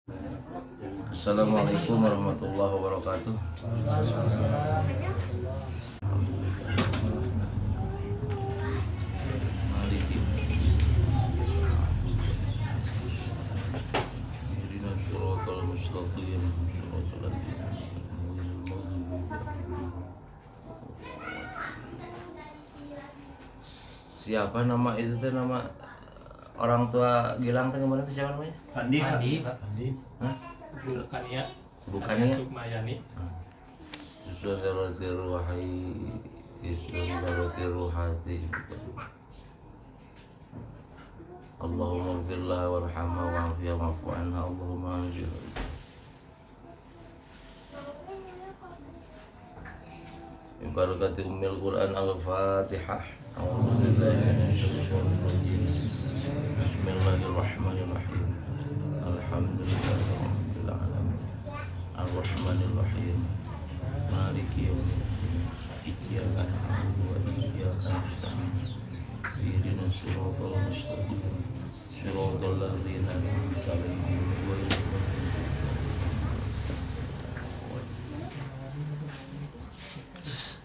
Assalamualaikum warahmatullahi wabarakatuh. Siapa nama itu teh, nama orang tua Gilang teh kemarin teh siapa namanya? Andi, Pak. Hah? Bukannya Bukannya Sukmayani. Sudarati ruhi, sudarati ruhati. Allahumma ighfirlah warhamha wa'afiyah wa'fu anha. Allahumma anzil. Barakati ummil Quran al-Fatihah. Bismillahirrahmanirrahim. Alhamdulillahirabbil alamin. Ar-Rahmanirrahim. Maliki yaumiddin. Iyyaka na'budu wa iyyaka nasta'in. Ihdinas siratal mustaqim. Siratal ladzina an'amta 'alaihim ghairil maghdubi 'alaihim.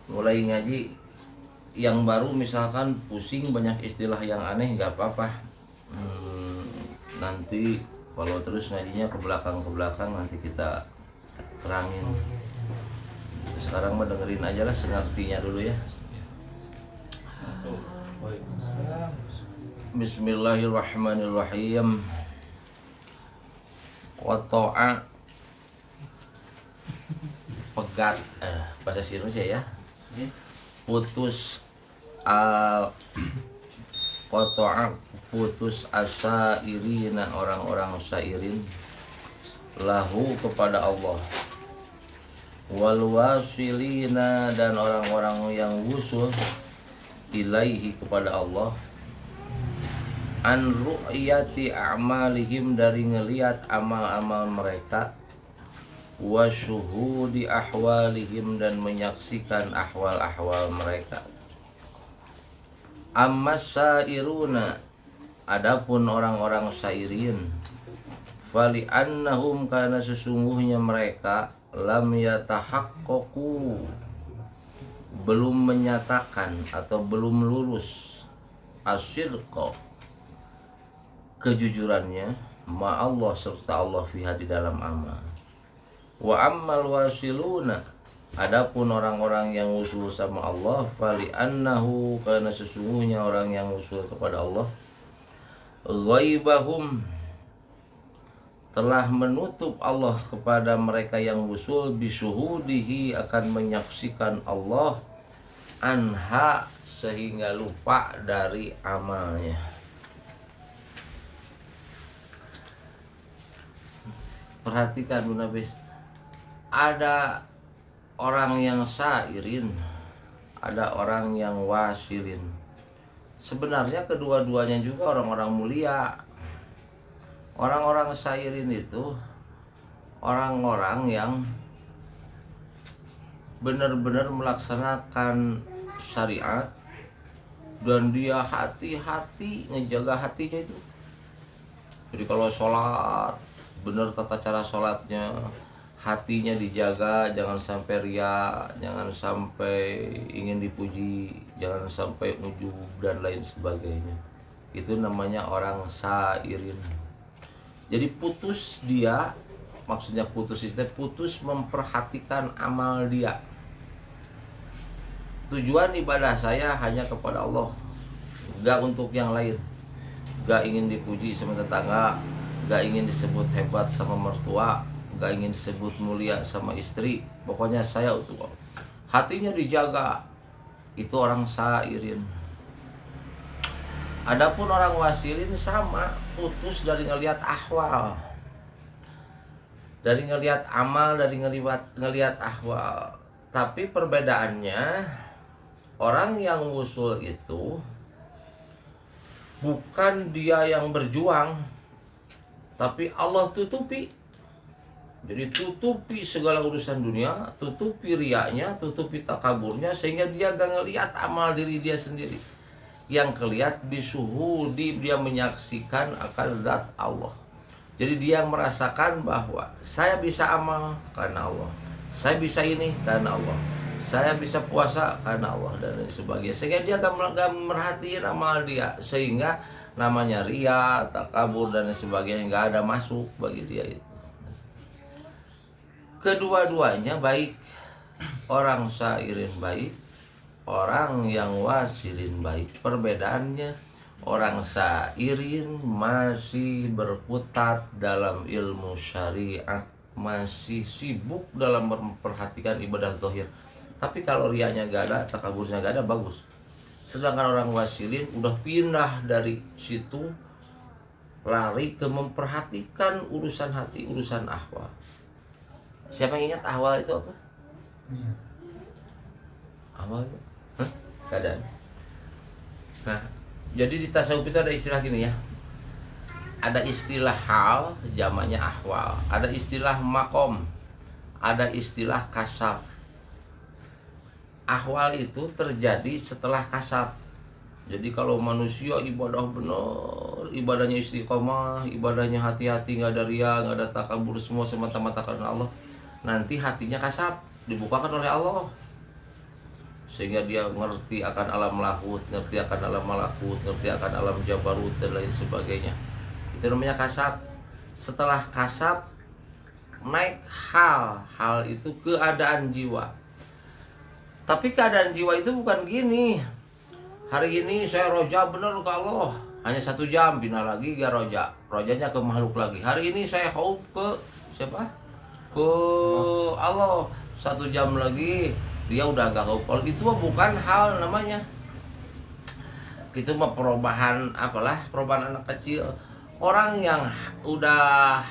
Mulai ngaji yang baru, misalkan pusing banyak istilah yang aneh, nggak apa-apa. Nanti kalau terus ngajinya ke belakang nanti kita terangin. Sekarang mah dengerin aja lah sengertinya dulu ya. Bismillahirrahmanirrahim. Qata'a pegat, bahasa Indonesia ya. Putus qata'a putus asa irina orang-orang sairin lahu kepada Allah, wal wasilina dan orang-orang yang wusul ilaihi kepada Allah, an ru'yati a'malihim dari ngelihat amal-amal mereka, wa syuhudi ahwalihim dan menyaksikan ahwal-ahwal mereka. Ammas sairuna adapun orang-orang sairin, fali annahum karena sesungguhnya mereka lam yatahaqqaqu belum menyatakan atau belum lurus asyirqa kejujurannya ma Allah serta Allah fiha di dalam amal. Wa ammal wasiluna adapun orang-orang yang usul sama Allah, fali annahu karena sesungguhnya orang yang usul kepada Allah, ghaibahum telah menutup Allah kepada mereka yang usul, bisyuhudihi akan menyaksikan Allah, anha sehingga lupa dari amalnya. Perhatikan Bu Nabis, ada orang yang sairin, ada orang yang wasilin. Sebenarnya kedua-duanya juga orang-orang mulia. Orang-orang sairin itu orang-orang yang benar-benar melaksanakan syariat dan dia hati-hati ngejaga hatinya itu. Jadi kalau sholat benar tata cara sholatnya, hatinya dijaga, jangan sampai ria, jangan sampai ingin dipuji, jangan sampai ujub dan lain sebagainya. Itu namanya orang sairin. Jadi putus dia, maksudnya putus itu putus memperhatikan amal dia. Tujuan ibadah saya hanya kepada Allah, gak untuk yang lain. Gak ingin dipuji sama tetangga, gak ingin disebut hebat sama mertua, gak ingin disebut mulia sama istri. Pokoknya saya untuk Allah. Hatinya dijaga. Itu orang sairin. Adapun orang wasilin sama, putus dari ngelihat ahwal, dari ngelihat amal, dari ngelihat ahwal. Tapi perbedaannya, orang yang wusul itu bukan dia yang berjuang, tapi Allah tutupi. Jadi tutupi segala urusan dunia, tutupi riaknya, tutupi takaburnya, sehingga dia gak ngelihat amal diri dia sendiri. Yang kelihat bisuhudi, dia menyaksikan akan zat Allah. Jadi dia merasakan bahwa saya bisa amal karena Allah, saya bisa ini karena Allah, saya bisa puasa karena Allah dan lain sebagainya. Sehingga dia gak merhatiin amal dia, sehingga namanya ria, takabur dan lain sebagainya nggak ada masuk bagi dia itu. Kedua-duanya baik, orang sairin baik, orang yang wasilin baik. Perbedaannya, orang sairin masih berkutat dalam ilmu syariat, masih sibuk dalam memperhatikan ibadah zahir. Tapi kalau rianya gak ada, takaburnya gak ada, bagus. Sedangkan orang wasilin udah pindah dari situ, lari ke memperhatikan urusan hati, urusan ahwal. Siapa yang ingat ahwal itu apa? Ahwal itu? Keadaan. Nah, jadi di tasawuf itu ada istilah gini ya. Ada istilah hal, jamaknya ahwal. Ada istilah makom, ada istilah kasab. Ahwal itu terjadi setelah kasab. Jadi kalau manusia ibadah benar, ibadahnya istiqomah, ibadahnya hati-hati, nggak ada ria, nggak ada takabur, semua semata-mata karena Allah, nanti hatinya kasab, dibukakan oleh Allah, sehingga dia ngerti akan alam lahut, ngerti akan alam malakut, ngerti akan alam jabarut dan lain sebagainya. Itu namanya kasab. Setelah kasab naik hal, hal itu keadaan jiwa. Tapi keadaan jiwa itu bukan gini, hari ini saya roja bener ke Allah, hanya 1 jam, pindah lagi gak roja, rojanya ke makhluk lagi. Hari ini saya khauf ke siapa? Ke Allah, 1 jam lagi dia udah agak khauf. Itu bukan hal namanya. Itu mah perubahan apalah, perubahan anak kecil. Orang yang udah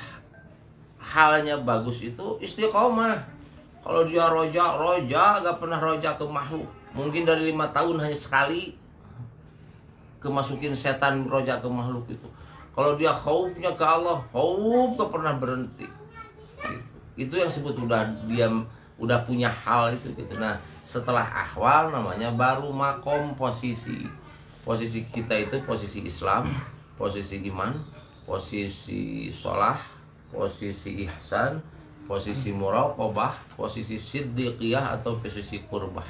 halnya bagus itu istiqomah. Kalau dia roja gak pernah roja ke makhluk. Mungkin dari 5 tahun hanya sekali kemasukin setan roja ke makhluk itu. Kalau dia khaufnya ke Allah, khauf gak pernah berhenti. Itu yang sebut udah punya hal itu gitu. Nah, setelah ahwal namanya baru makom, posisi. Posisi kita itu posisi Islam, posisi iman, posisi sholah, posisi ihsan, posisi muraqabah, posisi siddiqiyah atau posisi qurbah.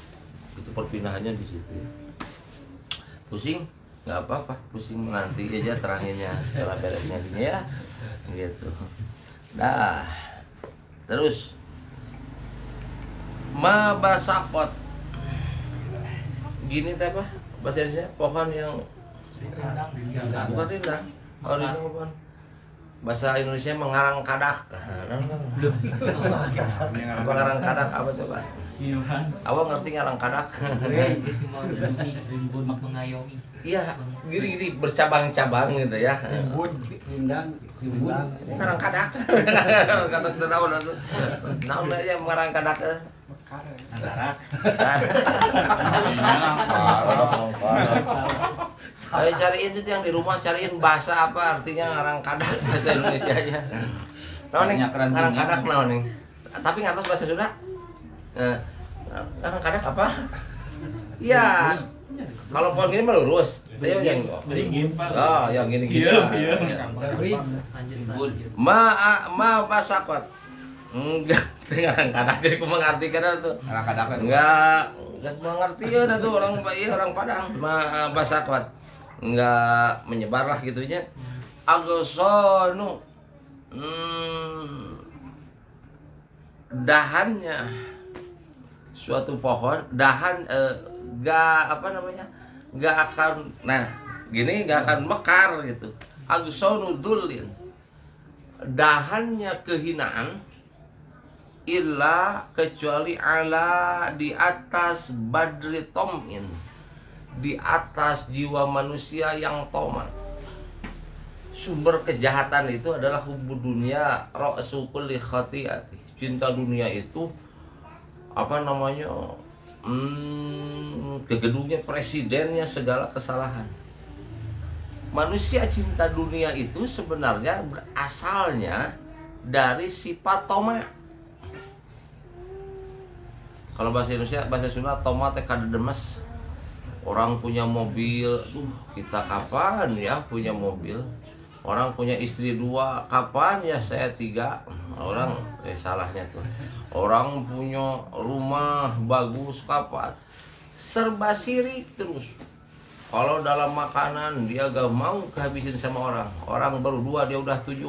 Itu perpindahannya di situ. Pusing? Nggak apa-apa, pusing nanti aja teranginnya setelah beresnya gini ya. Gitu. Nah, terus mabasakot. Gini teh apa? Bahasa Indonesia pohon yang bukan rindang. Oh, rindang pohon. Bahasa Indonesia mengarang kadak. Mengarang kadak apa coba? Awak ngerti ngarang kadak? Rimbun mengayomi. Iya, gini bercabang-cabang gitu ya. Rindang. Ngarang kadak. Kadak teu naon atuh. Naon aja mengarang kadak. Ayo cariin itu yang di rumah, cariin bahasa apa artinya ngarang kadak bahasa Indonesia aja. Naon nih? Ngarang kadak naon nih? Tapi ngartos bahasa Sunda? Ngarang kadak apa? Iya. Kalau pohon gini mah lurus. Ayo yang oh, yang gini-gini. Ma basakot. Enggak, ngarang kadak jadi aku mengartikan itu. Ngarang kadak enggak mengerti ya tuh orang orang Padang. Ma basakot. Enggak menyebar lah gitunya. Agosonu dahannya suatu pohon, dahan gak akan, nah gini gak akan mekar gitu. Agosonu dzulin, dahannya kehinaan, illa kecuali ala di atas badri tomin, di atas jiwa manusia yang toman. Sumber kejahatan itu adalah hubbu dunia ra'su kulli khati'ati. Cinta dunia itu apa namanya? Kegedungnya presidennya segala kesalahan. Manusia cinta dunia itu sebenarnya asalnya dari sifat toma. Kalau bahasa Indonesia, bahasa Sunda toma teh kadedemes. Orang punya mobil, kita kapan ya punya mobil? Orang punya istri 2, kapan ya saya 3? Orang salahnya tuh. Orang punya rumah bagus, kapan? Serba sirik terus. Kalau dalam makanan dia gak mau kehabisin sama orang. Orang baru 2 dia udah 7.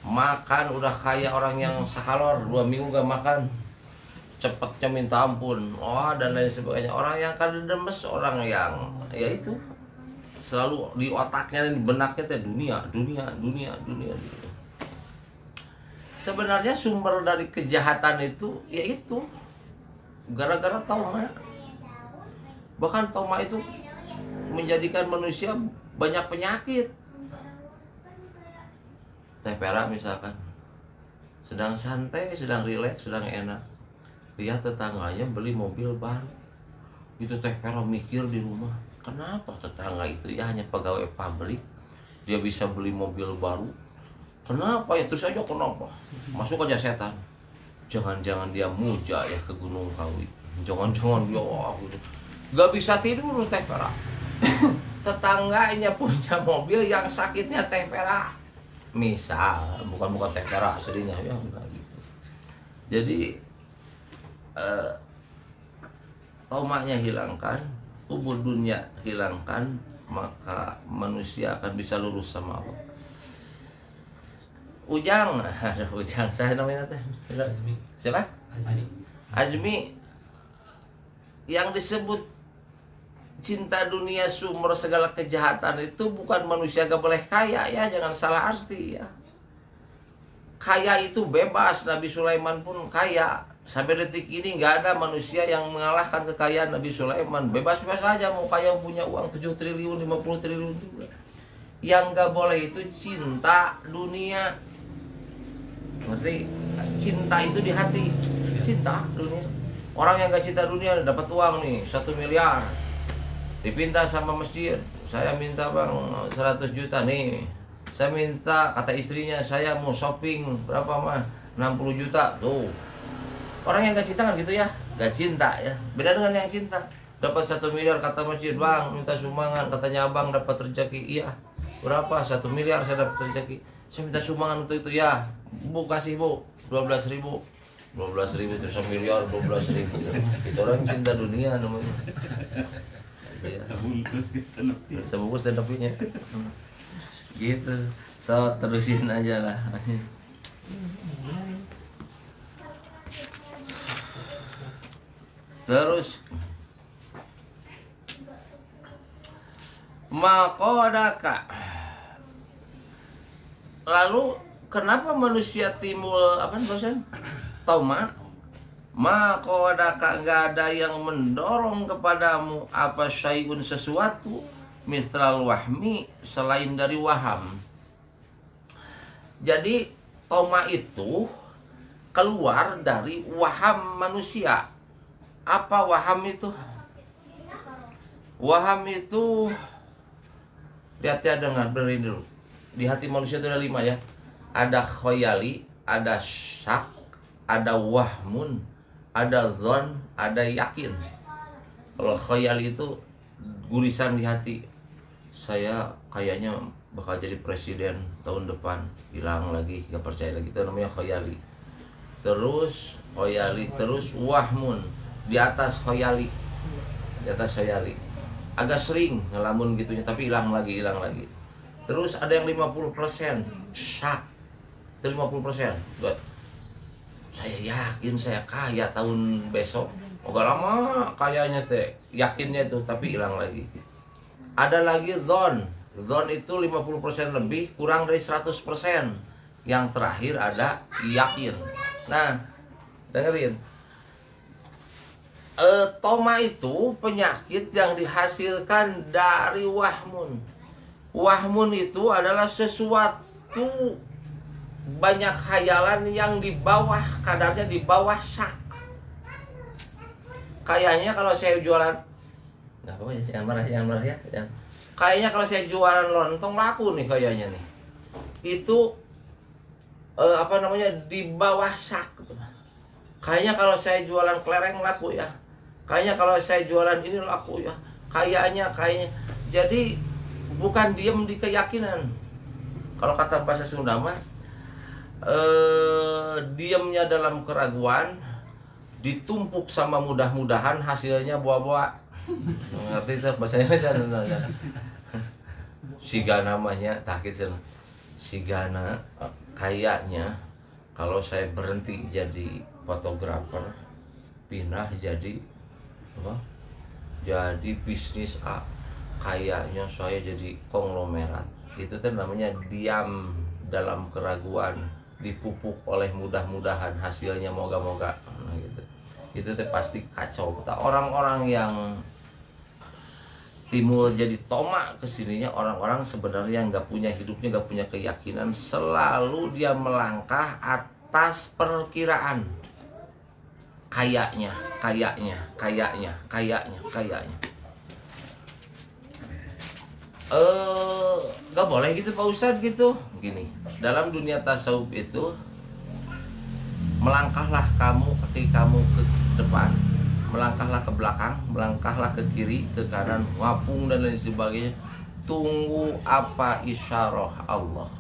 Makan udah kayak orang yang sakalor 2 minggu gak makan. Cepetnya minta ampun. Dan lain sebagainya. Orang yang kada demes, orang yang ya itu selalu di otaknya dan di benaknya teh dunia. Sebenarnya sumber dari kejahatan itu yaitu gara-gara tauma. Bahkan tauma itu menjadikan manusia banyak penyakit. Teh perak misalkan sedang santai, sedang rileks, sedang enak, lihat tetangganya beli mobil baru. Itu teh perak mikir di rumah, kenapa tetangga itu ya hanya pegawai pabrik, dia bisa beli mobil baru? Kenapa ya? Terus aja kenapa? Masuk aja setan. Jangan-jangan dia muja ya ke Gunung Kawi. Jangan-jangan dia gitu. Gak bisa tidur teh perak. Tetangganya punya mobil yang sakitnya teh perak. Misal, bukan teh perak aslinya ya enggak gitu. Jadi tomaknya hilangkan, ubud dunia hilangkan, maka manusia akan bisa lurus sama Allah. Ujang, ada Ujang, saya namanya teh. Azmi. Siapa? Azmi. Azmi. Yang disebut cinta dunia sumber segala kejahatan itu bukan manusia gak boleh kaya ya, jangan salah arti ya. Kaya itu bebas, Nabi Sulaiman pun kaya. Sampai detik ini nggak ada manusia yang mengalahkan kekayaan Nabi Sulaiman. Bebas-bebas aja mau kaya, punya uang 7 triliun, 50 triliun juga. Yang nggak boleh itu cinta dunia. Ngerti? Cinta itu di hati. Cinta dunia. Orang yang gak cinta dunia dapat uang nih 1 miliar. Dipinta sama masjid, saya minta bang 100 juta nih. Saya minta, kata istrinya, saya mau shopping berapa mah? 60 juta tuh. Orang yang gak cinta kan gitu ya, gak cinta ya. Beda dengan yang cinta. Dapat 1 miliar kata masjid, bang minta sumbangan, katanya abang dapat rezeki. Iya, berapa? 1 miliar saya dapat rezeki. Saya minta sumbangan untuk itu ya. Bu kasih bu 12.000. 12.000 itu 1 miliar 12.000. Itu orang cinta dunia namanya. Ya. Sebungkus dan tepinya. Gitu. So terusin aja lah. Terus makodaka. Lalu kenapa manusia timbul apa dosen? Tauma. Makodaka, nggak ada yang mendorong kepadamu apa syai'un sesuatu mistral wahmi selain dari waham. Jadi tauma itu keluar dari waham manusia. Apa waham itu? Waham itu hati-hati dengar, beri dulu. Di hati manusia itu ada 5 ya. Ada khayali, ada syak, ada wahmun, ada zon, ada yakin. Kalau khayali itu gurisan di hati. Saya kayaknya bakal jadi presiden tahun depan. Hilang lagi, gak percaya lagi. Itu namanya khayali. Terus khayali, terus wahmun. Di atas khayali. Di atas khayali. Agak sering ngelamun gitunya, tapi hilang lagi. Terus ada yang 50% syak. Itu 50%. Buat saya yakin saya kaya tahun besok. Gak lama kayaknya teh. Yakinnya itu, tapi hilang lagi. Ada lagi zon. Zon itu 50% lebih, kurang dari 100%. Yang terakhir ada yakin. Nah, dengerin. Toma itu penyakit yang dihasilkan dari wahmun. Wahmun itu adalah sesuatu banyak khayalan yang di bawah, kadarnya di bawah syak. Kayaknya kalau saya jualan, nggak apa-apa ya, jangan marah ya. Kayaknya kalau saya jualan lontong laku nih kayaknya nih. Itu di bawah syak gitu. Kayaknya kalau saya jualan kelereng laku ya. Kayaknya kalau saya jualan ini laku ya. Kayaknya. Jadi bukan diam di keyakinan. Kalau kata bahasa Sunda mah diamnya dalam keraguan ditumpuk sama mudah-mudahan hasilnya buah-buah. Ngerti itu bahasa Indonesia? Siga namanya takit sigana kayaknya kalau saya berhenti jadi fotografer pindah jadi apa? Jadi bisnis A, kayaknya saya jadi konglomerat. Itu kan namanya diam dalam keraguan, dipupuk oleh mudah-mudahan hasilnya moga-moga. Nah, gitu. Itu teh pasti kacau. Orang-orang yang timbul jadi tomak kesininya orang-orang sebenarnya nggak punya hidupnya, nggak punya keyakinan, selalu dia melangkah atas perkiraan. Kayaknya. Gak boleh gitu Pak Ustadz gitu. Gini, dalam dunia tasawuf itu melangkahlah kamu, kaki kamu ke depan, melangkahlah ke belakang, melangkahlah ke kiri, ke kanan, wapung dan lain sebagainya. Tunggu apa isyarah Allah.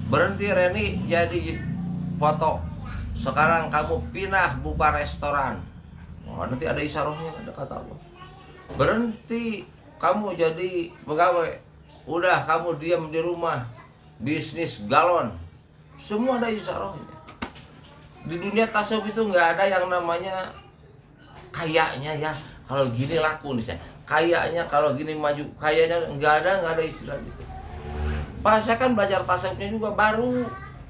Berhenti Reni jadi foto. Sekarang kamu pindah buka restoran. Oh, nanti ada isyarahnya, ada kata Allah. Berhenti kamu jadi pegawai. Udah kamu diam di rumah, bisnis galon. Semua ada isyarahnya. Di dunia tasawuf itu nggak ada yang namanya kayaknya ya kalau gini laku nih saya. Kayaknya kalau gini maju, kayaknya nggak ada istilah gitu. Pas saya kan belajar tasawufnya juga baru.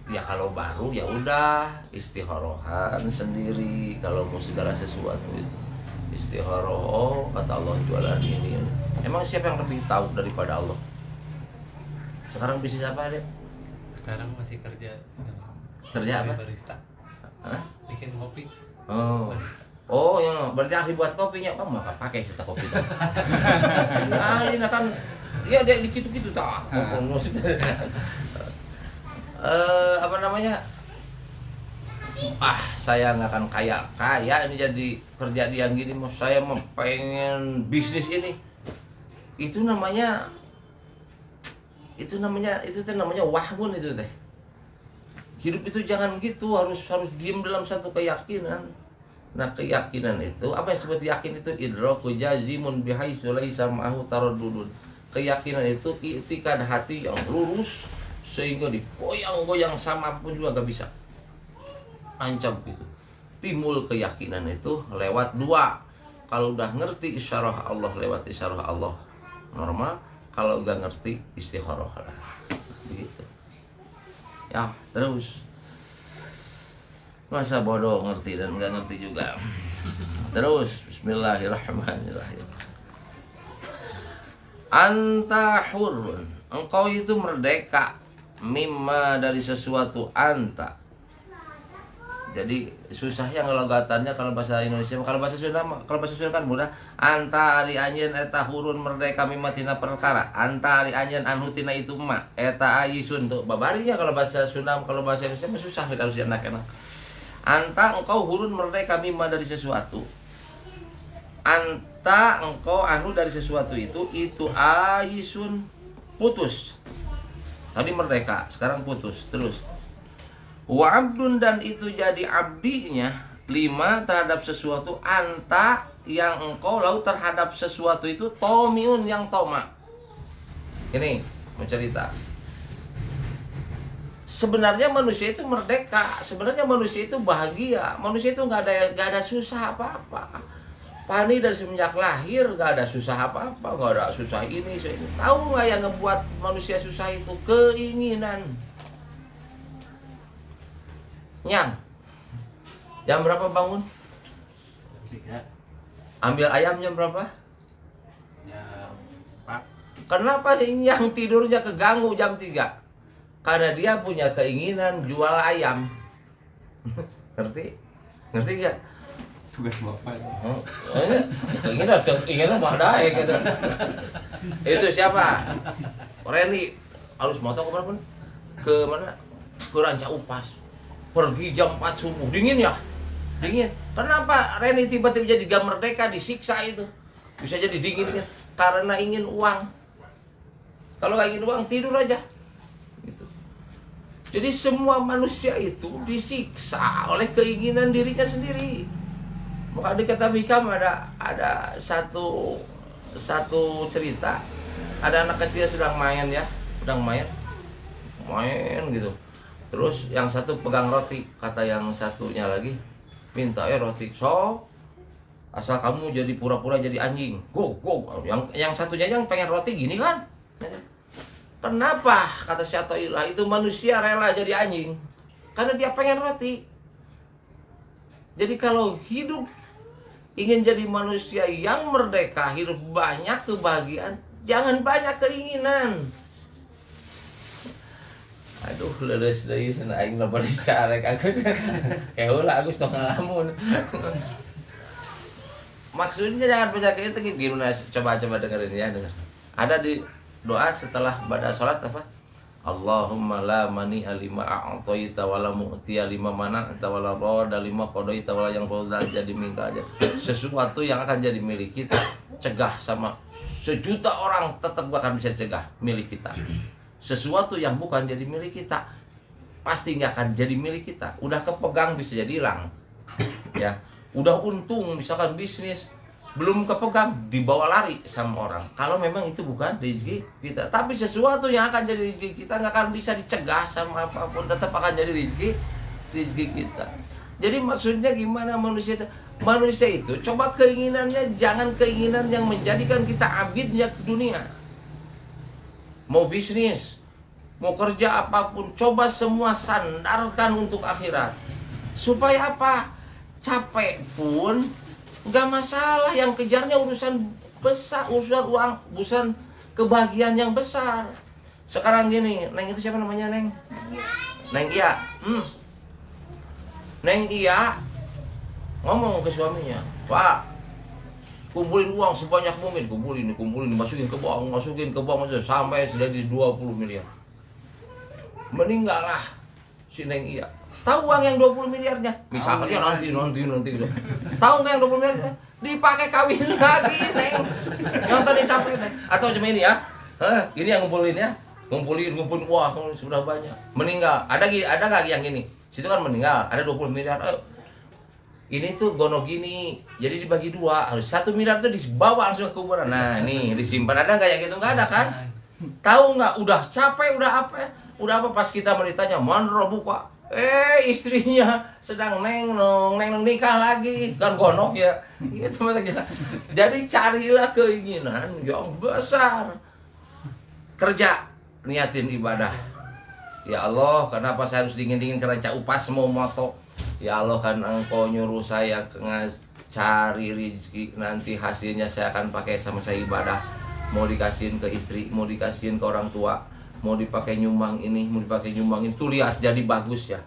Ya kalau baru ya udah istikharohan sendiri kalau mau segala sesuatu itu. Istikharoh, kata Allah jualan ini. Emang siapa yang lebih tahu daripada Allah? Sekarang bisnis apa deh? Sekarang masih kerja. Kerja apa? Barista. Hah? Bikin kopi. Oh. Barista. Oh, yang berarti ahli buat kopinya, kamu maka pakai cetak kopi. Ahli kan dia gitu-gitu tah. Apa namanya? Saya nggak akan kaya ini jadi kerja di yang gini, mau saya mau pengen bisnis ini. Itu namanya wahmun itu teh. Hidup itu jangan gitu, harus diam dalam satu keyakinan. Nah, keyakinan itu apa yang disebut yakin itu idraku jazimun bihaitsu laisa ma'ahu taraddudun. Keyakinan itu i'tikad hati yang lurus sehingga digoyang-goyang sama pun juga gak bisa. Ancam gitu. Timbul keyakinan itu lewat dua. Kalau udah ngerti isyarah Allah lewat isyarah Allah normal, kalau udah ngerti istikharah lah. Begitu. Ya, terus masa bodoh ngerti dan nggak ngerti juga. Terus bismillahirrahmanirrahim. Anta hurun, engkau itu merdeka, mimma dari sesuatu anta. Jadi susah yang logatannya kalau bahasa Indonesia, kalau bahasa Sunda kan mudah. Anta ari anjeun eta hurun merdeka mimma tina perkara. Anta ari anjeun anu tina itu mah eta ayisun tuh babarinya kalau bahasa Sunda, kalau bahasa Indonesia mah susah harus enak-enak. Anta engkau hurun merdeka mimma dari sesuatu. Anta engkau anu dari sesuatu itu ayisun putus. Tadi merdeka, sekarang putus. Terus wa abdun dan itu jadi abdinya lima terhadap sesuatu anta yang engkau lalu terhadap sesuatu itu tomiun yang toma. Ini mau cerita. Sebenarnya manusia itu merdeka, sebenarnya manusia itu bahagia, manusia itu nggak ada susah apa-apa. Pani dari semenjak lahir nggak ada susah apa-apa, nggak ada susah ini. Tahu nggak yang ngebuat manusia susah itu? Keinginan. Nyang, jam berapa bangun? 3. Ambil ayam jam berapa? Ya 4. Kenapa sih Nyang tidurnya keganggu jam 3? Karena dia punya keinginan jual ayam. Ngerti gak? Tugas bapak. Keinginan mah daek gitu. Itu siapa? Reni harus moto ke mana pun? Ke mana? Ke Ranca Upas. Pergi jam 4 subuh. Dingin ya? Dingin. Kenapa Reni tiba-tiba jadi gak merdeka, disiksa itu? Bisa jadi dingin kan? Karena ingin uang. Kalau kayak gini doang tidur aja. Gitu. Jadi semua manusia itu disiksa oleh keinginan dirinya sendiri. Maka di kitab Hikam ada satu cerita. Ada anak kecil sedang main gitu. Terus yang satu pegang roti, kata yang satunya lagi, minta roti. So, asal kamu jadi pura-pura jadi anjing. Go. Yang satunya yang pengen roti gini kan? Kenapa? Kata Syaitanillah, itu manusia rela jadi anjing karena dia pengen roti. Jadi kalau hidup ingin jadi manusia yang merdeka, hidup banyak kebahagiaan, jangan banyak keinginan. Aduh, leles deui cenah aing mah bari carek aku. Kayak ulah aku tong ngalamun. Maksudnya jangan percaya itu gimana, coba dengerin ya, dengar. Ada di doa setelah pada sholat apa? Allahumma la mani alima a'taita wa la mu'tiya lima mana'ta wa la rada lima qadaita wa la yang qadha jadi minka aja. Sesuatu yang akan jadi milik kita, cegah sama 1.000.000 orang tetap gak akan bisa cegah milik kita. Sesuatu yang bukan jadi milik kita pasti gak akan jadi milik kita. Udah kepegang bisa jadi hilang. Ya, udah untung misalkan bisnis belum kepegang dibawa lari sama orang. Kalau memang itu bukan rezeki kita, tapi sesuatu yang akan jadi rezeki kita nggak akan bisa dicegah sama apapun, tetap akan jadi rezeki kita. Jadi maksudnya gimana manusia itu coba keinginannya jangan keinginan yang menjadikan kita abidnya ke dunia. Mau bisnis, mau kerja apapun, coba semua sandarkan untuk akhirat. Supaya apa? Capek pun nggak masalah, yang kejarnya urusan besar, urusan uang, urusan kebahagiaan yang besar. Sekarang gini, Neng itu siapa namanya, Neng? Neng Iya. Neng Iya ngomong ke suaminya, Pak, kumpulin uang sebanyak mungkin, kumpulin, masukin ke bank sampai sudah di 20 miliar. Meninggallah si Neng Iya. Tahu uang yang 20 miliarnya? Misalnya nanti gitu. Tahu nggak yang 20 miliarnya? Dipakai kawin lagi, Neng. Yang tadi capek, Neng. Atau cuma ini ya? Ini yang ngumpulin ya? Ngumpulin, wah sudah banyak. Meninggal. Ada nggak yang ini? Situ kan meninggal, ada 20 miliar. Ini tuh gono gini, jadi dibagi 2. Harus 1 miliar tuh dibawa langsung ke kuburan. Nah, nih disimpan. Ada nggak yang gitu? Nggak ada kan? Tahu nggak? Udah capek, udah apa? Pas kita ditanya, "Man buka?" Istrinya sedang neng nikah lagi, kan gonok ya. Gitu maksudnya. Jadi carilah keinginan yang besar. Kerja, niatin ibadah. Ya Allah, kenapa saya harus dingin keranca upas mau moto? Ya Allah, kan Engkau nyuruh saya cari rezeki, nanti hasilnya saya akan pakai sama saya ibadah. Mau dikasihin ke istri, mau dikasihin ke orang tua, mau dipakai nyumbang ini, mau dipakai nyumbang ini. Tuh lihat jadi bagus ya.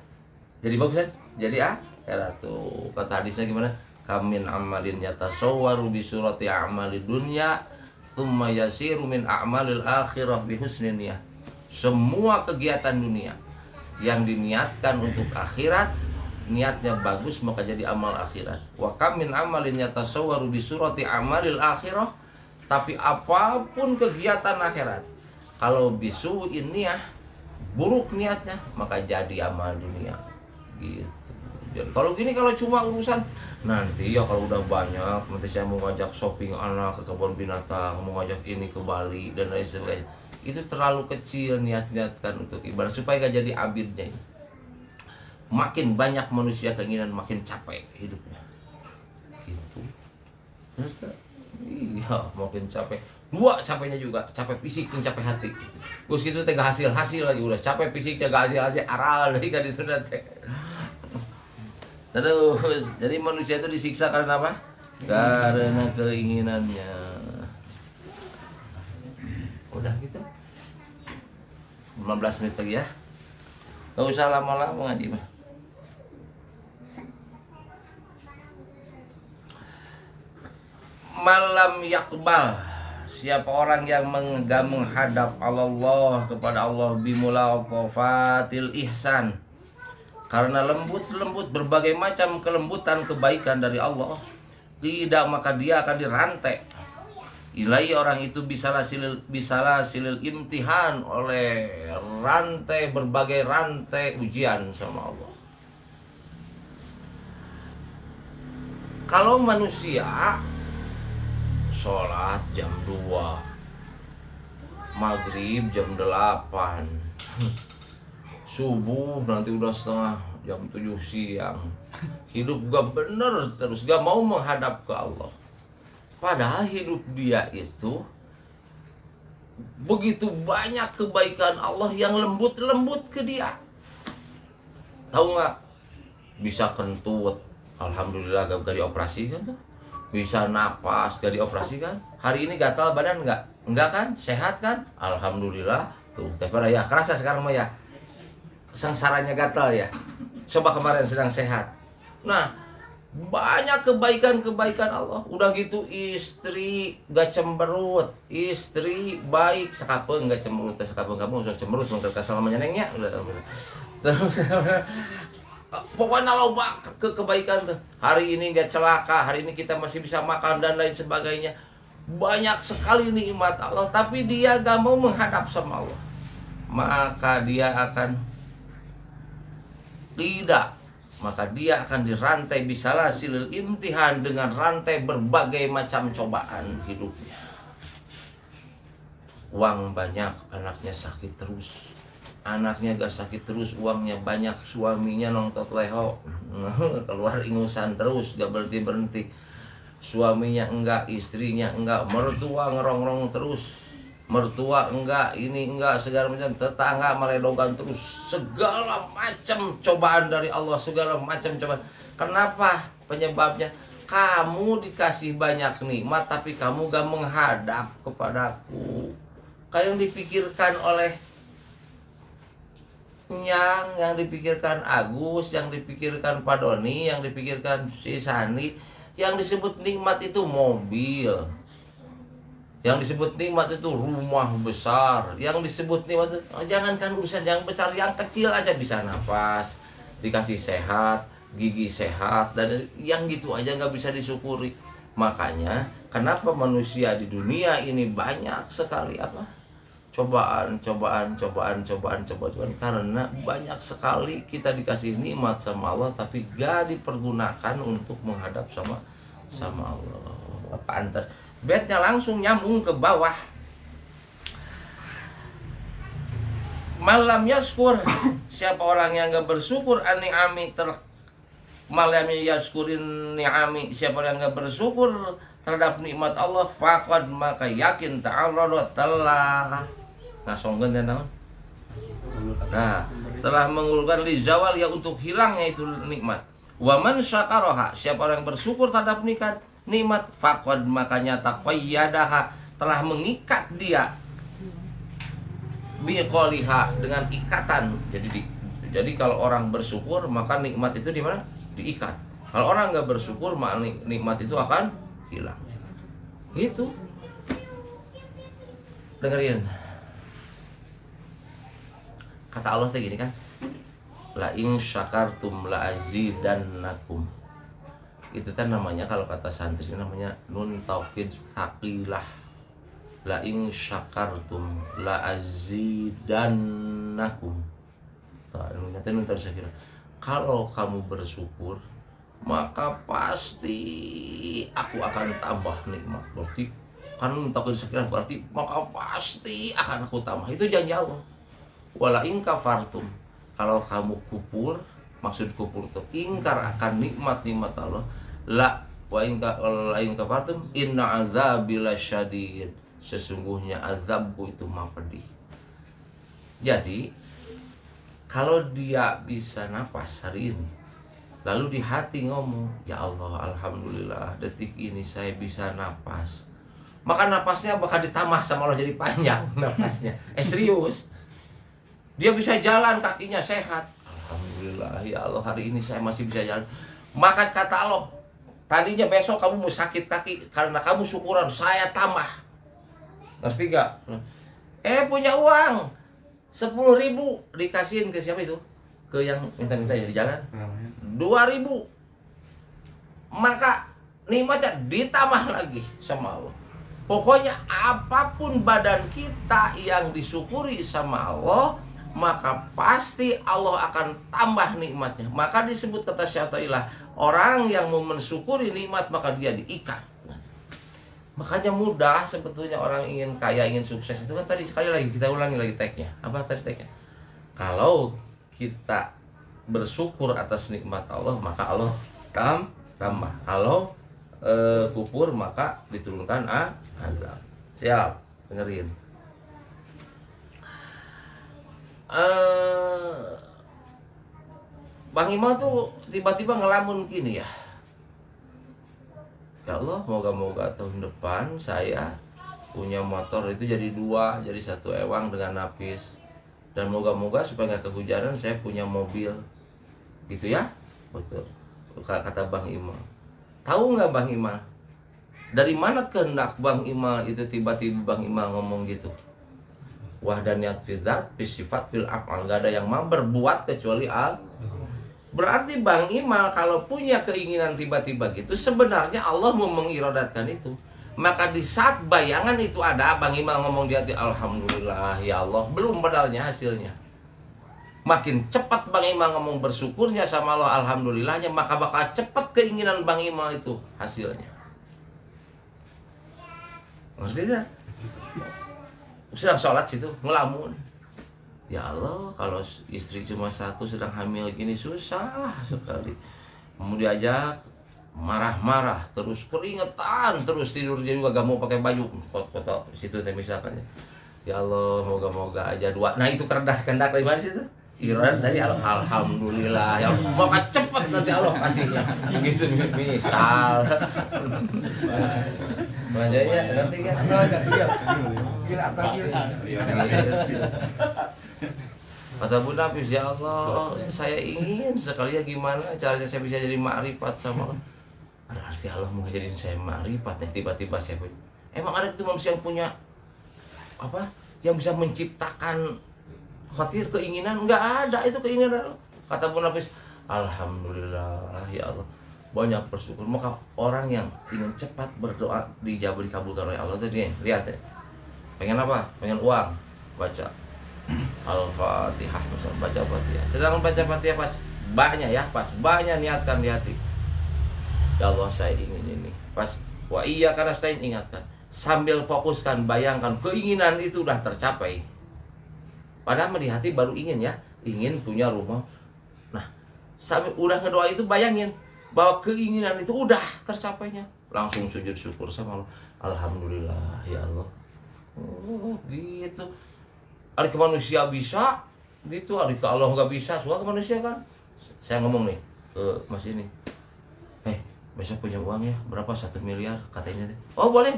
Jadi bagus kan? Jadi ya tuh kata hadisnya gimana? Kamin amalin yatasawwaru bi surati a'mali dunya tsumma yasiru min a'malil akhirah bi husnin niyah. Semua kegiatan dunia yang diniatkan untuk akhirat, niatnya bagus maka jadi amal akhirat. Wa kamin amalin yatasawwaru bi surati a'malil akhirah, tapi apapun kegiatan akhirat, kalau bisu ini ya buruk niatnya maka jadi amal dunia gitu. Jadi kalau gini, kalau cuma urusan nanti ya, kalau udah banyak nanti saya mau ngajak shopping anak ke kebun binatang, mau ngajak ini ke Bali dan lain sebagainya, itu terlalu kecil niatkan untuk ibadah supaya gak jadi abidnya. Makin banyak manusia keinginan makin capek hidupnya gitu. Iya, makin capek. 2 capeknya juga, capek fisik dan capek hati. Terus gitu tega hasil lagi, udah capek fisik jaga hasil aral dari kan itu nanti. Terus jadi manusia itu disiksa karena apa? Karena keinginannya. Udah gitu. 15 menit lagi ya. Gak usah lama-lama ngaji mah. Malam yakbal, siapa orang yang menghadap Allah kepada Allah bimulaqafatil ihsan, karena lembut berbagai macam kelembutan kebaikan dari Allah, tidak maka dia akan dirantai Ilai orang itu bisalah silil imtihan oleh berbagai rantai ujian sama Allah. Kalau manusia sholat jam 2, maghrib jam 8, subuh nanti udah setengah jam 7 siang, hidup gak bener terus, gak mau menghadap ke Allah. Padahal hidup dia itu begitu banyak kebaikan Allah yang lembut-lembut ke dia. Tahu nggak? Bisa kentut, alhamdulillah gak dioperasi kan tuh. Bisa napas gak dioperasi kan. Hari ini gatal badan nggak? Enggak kan? Sehat kan? Alhamdulillah. Tuh, tapi ya kerasa sekarang mah ya. Sengsaranya gatal ya. Coba kemarin sedang sehat. Nah, banyak kebaikan-kebaikan Allah. Udah gitu istri gak cemberut, istri baik, sakapeung gak cemberut, sakapeung kamu usah cemberut mengker kasalamanya nengnya. Terus pokoknya loba kebaikan tuh. Hari ini gak celaka, hari ini kita masih bisa makan dan lain sebagainya. Banyak sekali nikmat Allah, tapi dia gak mau menghadap sama Allah. Maka dia akan dirantai bisalah silil imtihan dengan rantai berbagai macam cobaan hidupnya. Uang banyak, anaknya sakit terus. Anaknya gak sakit terus, uangnya banyak, suaminya nongtot leho, keluar ingusan terus, gak berhenti-berhenti. Suaminya enggak, istrinya enggak, mertua ngerongrong terus, mertua enggak, ini enggak, segala macam, tetangga meledogan terus, segala macam cobaan dari Allah, segala macam cobaan. Kenapa? Penyebabnya kamu dikasih banyak nikmat tapi kamu gak menghadap kepadaku. Kayak yang dipikirkan oleh yang dipikirkan Agus, yang dipikirkan Pak Doni, yang dipikirkan si Sandi, yang disebut nikmat itu mobil, yang disebut nikmat itu rumah besar, yang disebut nikmat itu jangankan urusan yang besar, yang kecil aja bisa nafas, dikasih sehat, gigi sehat, dan yang gitu aja nggak bisa disyukuri. Makanya kenapa manusia di dunia ini banyak sekali cobaan, karena banyak sekali kita dikasih nikmat sama Allah tapi gak dipergunakan untuk menghadap sama Allah. Pantas bednya langsung nyambung ke bawah. Malam yaskur, siapa orang yang gak bersyukur ani-ami malam yaskurin ni'ami, siapa yang gak bersyukur terhadap nikmat Allah, faqad maka yakin ta'arrada telah ngasongkeun dan naon. Nah, telah mengulurkan li zawal ya untuk hilangnya itu nikmat. Wa man syakaraha, siapa orang bersyukur terhadap nikmat, faqad makanya taqayyadaha, telah mengikat dia biqaliha, dengan ikatan. Jadi kalau orang bersyukur maka nikmat itu di mana? Diikat. Kalau orang enggak bersyukur maka nikmat itu akan hilang. Gitu. Dengerin. Kata Allah teh gini kan, la in syakartum la azidannakum. Itu kan namanya kalau kata santri namanya nun taukid saqilah. La in syakartum la azidannakum. Ternyata nun tersakira. Kalau kamu bersyukur maka pasti aku akan tambah nikmat. Berarti kan nun taukid saqilah berarti maka pasti akan aku tambah. Itu janji Allah. Wala in kafartum, kalau kamu kufur, maksud kufur itu ingkar akan nikmat-nikmat Allah, la wa in kafartum inna azabi lasyadid, sesungguhnya azabku itu mah pedih. Jadi kalau dia bisa napas hari ini, lalu di hati ngomong, ya Allah, alhamdulillah detik ini saya bisa napas, maka napasnya bakal ditambah sama Allah jadi panjang napasnya. Serius. Dia bisa jalan, kakinya sehat. Alhamdulillah, ya Allah, hari ini saya masih bisa jalan. Maka kata Allah, tadinya besok kamu mau sakit kaki, karena kamu syukuran, saya tambah. Ngerti gak? Punya uang 10.000, dikasihin ke siapa itu? Ke yang minta-minta ya di jalan. 2.000. Maka nikmatnya ditambah lagi sama Allah. Pokoknya apapun badan kita yang disyukuri sama Allah, maka pasti Allah akan tambah nikmatnya. Maka disebut kata Syaikhullah, orang yang mau mensyukuri nikmat maka dia diikat. Makanya mudah sebetulnya orang ingin kaya, ingin sukses itu kan tadi sekali lagi kita ulangi lagi tagnya. Apa tadi tagnya? Kalau kita bersyukur atas nikmat Allah maka Allah tambah. Kalau kufur maka diturunkan azab. Siap, dengerin. Bang Imal tuh tiba-tiba ngelamun gini ya. Ya Allah, moga-moga tahun depan saya punya motor itu jadi 2, jadi 1 ewang dengan napis. Dan moga-moga supaya nggak kehujanan saya punya mobil. Gitu ya? Betul. Kata Bang Imal. Tahu nggak Bang Imal? Dari mana kehendak Bang Imal itu tiba-tiba Bang Imal ngomong gitu? Wahdaniyat fil dzat, sifat fil af'al. Nggak ada yang mau berbuat kecuali Allah. Berarti Bang Imal kalau punya keinginan tiba-tiba gitu, sebenarnya Allah mau mengirodatkan itu. Maka di saat bayangan itu ada, Bang Imal ngomong di hati, alhamdulillah ya Allah, belum padahnya hasilnya. Makin cepat Bang Imal ngomong bersyukurnya sama Allah, alhamdulillahnya, maka bakal cepat keinginan Bang Imal itu hasilnya. Maksudnya sedang sholat situ, ngelamun. Ya Allah, kalau istri cuma 1 sedang hamil gini susah sekali. Mau diajak marah-marah, terus keringetan, terus tidurnya juga gak mau pakai baju. Kotor situ misalkan. Ya Allah, moga-moga aja 2. Nah itu kehendak dari mana situ? Iran tadi alhamdulillah ya maka cepat nanti Allah kasihnya gitu misal. Manjanya ngerti kan? Gila tadi. Kata Bu Nafis, ya Allah, saya ingin sekali ya gimana caranya saya bisa jadi ma'rifat sama Allah. Berarti Allah mau jadiin saya ma'rifat, tiba-tiba saya punya. Emang ada itu manusia yang punya apa? Yang bisa menciptakan khawatir keinginan? Enggak ada itu keinginan. Kata Bu Nafis, alhamdulillah ya Allah, banyak bersyukur. Maka orang yang ingin cepat berdoa dijawab, dikabulkan oleh Allah tadi, lihat ya. Pengen apa? Pengen uang, baca Al-Fatihah, misal baca Fatihah. Sedang baca Fatihah pas banyak ya, pas banyak niatkan di hati. Ya Allah, saya ingin ini. Pas wa iya karena saya ingatkan, sambil fokuskan, bayangkan keinginan itu udah tercapai. Padahal di hati baru ingin ya, ingin punya rumah. Nah, sampai udah ngedoa itu bayangin bahwa keinginan itu udah tercapainya. Langsung sujud syukur sama Allah. Alhamdulillah ya Allah. Oh, gitu. Hari ke manusia bisa, gitu. Hari ke Allah nggak bisa, soal ke manusia kan. Saya ngomong nih ke Mas ini. Besok punya uang ya, berapa? 1 miliar katanya. Oh boleh.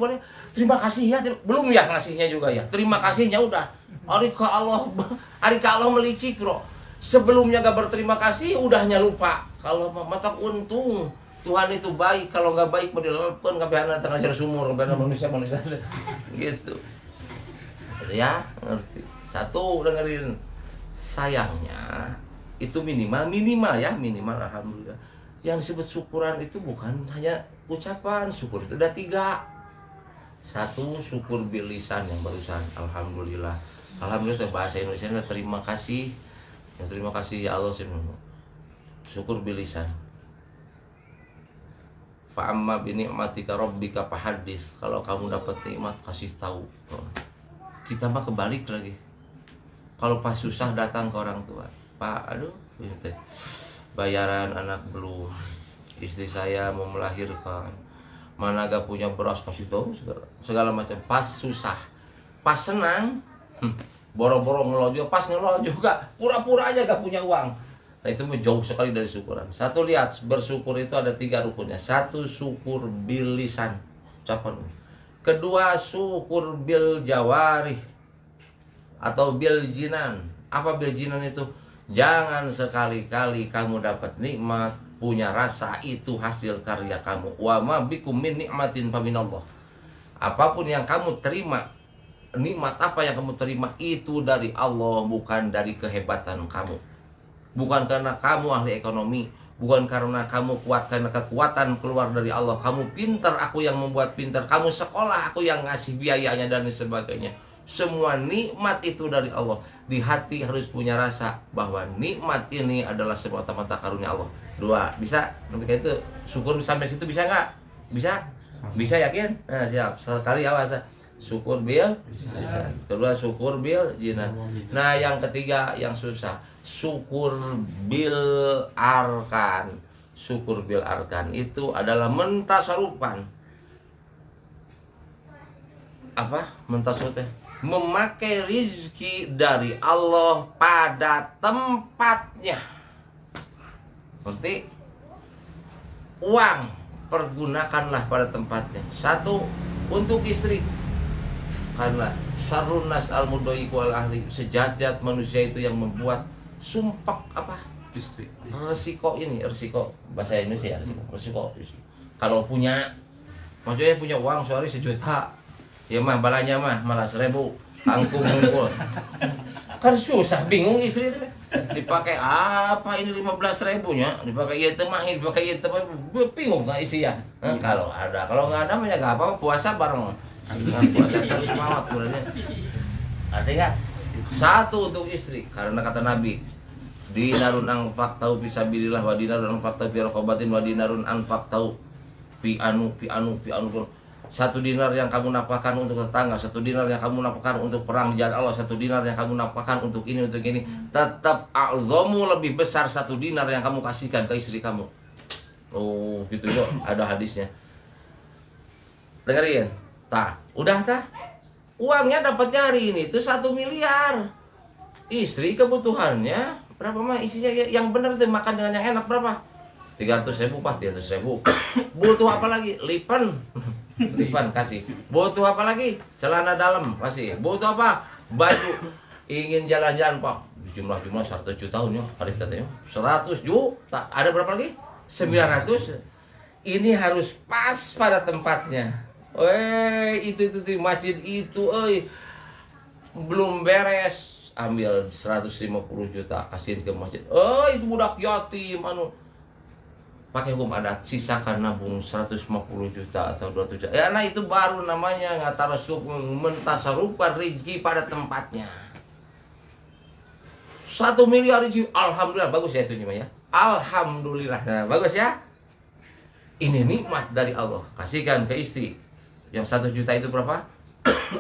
Terima kasih ya. Belum ya ngasihnya juga ya. Terima kasihnya udah. Hari ke Allah melicik bro. Sebelumnya gak berterima kasih, udahnya lupa. Kalau mata untung Tuhan itu baik. Kalau nggak baik mau dilepon kabehan tengah jar sumur kabehan manusia gitu. Gitu ya, ngerti. 1 dengerin. Sayangnya itu minimal alhamdulillah. Yang disebut syukuran itu bukan hanya ucapan, syukur itu ada 3. 1 syukur bil lisan yang barusan, alhamdulillah. Alhamdulillah itu bahasa Indonesia terima kasih. Yang terima kasih ya Allah, syukur bil lisan. Fa amma bi ni'matika rabbika fahaddits. Kalau kamu dapat nikmat kasih tahu. Kita mah kebalik lagi. Kalau pas susah datang ke orang tua, Pak, aduh, gitu. Bayaran anak belum, istri saya mau melahirkan, mana gak punya beras, kasih tahu segala macam. Pas susah, pas senang, boro-boro ngeluh juga, pas ngeluh juga pura-pura aja gak punya uang. Nah itu jauh sekali dari syukuran. 1 lihat, bersyukur itu ada 3 rukunnya. 1 syukur bil lisan, ucapan. 2 syukur bil jawarih atau bil jinan. Apa bil jinan itu? Jangan sekali-kali kamu dapat nikmat, punya rasa itu hasil karya kamu. Wa ma bikum min nikmatin faminallah. Apapun yang kamu terima, nikmat apa yang kamu terima itu dari Allah, bukan dari kehebatan kamu. Bukan karena kamu ahli ekonomi, Bukan karena kamu kuat karena kekuatan keluar dari Allah. Kamu pintar, aku yang membuat pintar. Kamu sekolah, aku yang ngasih biayanya dan sebagainya. Semua nikmat itu dari Allah. Di hati harus punya rasa bahwa nikmat ini adalah semata-mata karunia Allah. 2, bisa? Ketika itu syukur sampai situ bisa nggak? Bisa? Bisa yakin? Nah, siap. Sekali awas. Syukur bil bisa. Kedua syukur bil jinan. Nah, yang ketiga yang susah. Syukur bil arkan. Syukur bil arkan itu adalah mentasarufkan. Apa? Mentasarufkan? Memakai rizki dari Allah pada tempatnya. Berarti uang pergunakanlah pada tempatnya. 1 untuk istri. Karena sarunas al-mudayyiq wal ahli, sejajat manusia itu yang membuat sumpah apa? Istri. Resiko bahasa Indonesia, resiko. Kalau punya maksudnya punya uang sehari 1 juta. Ya mah balanya mah malah 1000 kangkung ngumpul. Kan susah bingung istri itu. Dipakai apa ini 15.000 nya? Dipakai itu mah, bingung kan isi ya. Nah, kalau nggak ada mah ya nggak apa-apa, puasa bareng. Dengan puasa terus semangat sebenarnya. Artinya 1 untuk istri karena kata Nabi, dinarun anfaqtau fisabilillah wa dinarun anfaqtau fi raqabatin wa dinarun anfaqtau fi anu 1 dinar yang kamu nafkahkan untuk tetangga, 1 dinar yang kamu nafkahkan untuk perang di jalan Allah, 1 dinar yang kamu nafkahkan untuk ini, tetap a'zamu lebih besar 1 dinar yang kamu kasihkan ke istri kamu. Oh, gitu loh, ada hadisnya. Dengerin. Udah uangnya dapatnya hari ini itu 1 miliar. Istri kebutuhannya berapa mah isinya yang benar tuh, makan dengan yang enak berapa? 300.000 Pak, 300.000. Butuh apa lagi? Lipan kasih. Butuh apa lagi? Celana dalam kasih. Butuh apa? Baju. Ingin jalan-jalan Pak. Jumlah 100 juta tahunnya hari katanya. 100 juta. Ada berapa lagi? 900. Ini harus pas pada tempatnya. Itu di masjid itu, belum beres, ambil 150 juta kasihin ke masjid. Itu budak yatim pakai hukum adat, sisakan nabung 150 juta atau 200 juta. Ya, nah itu baru namanya ngatarasuk mentasarufkan rezeki pada tempatnya. 1 miliar rezeki, alhamdulillah, bagus ya itu ya. Alhamdulillah, nah, bagus ya. Ini nikmat dari Allah, kasihkan ke istri. Yang 1 juta itu berapa?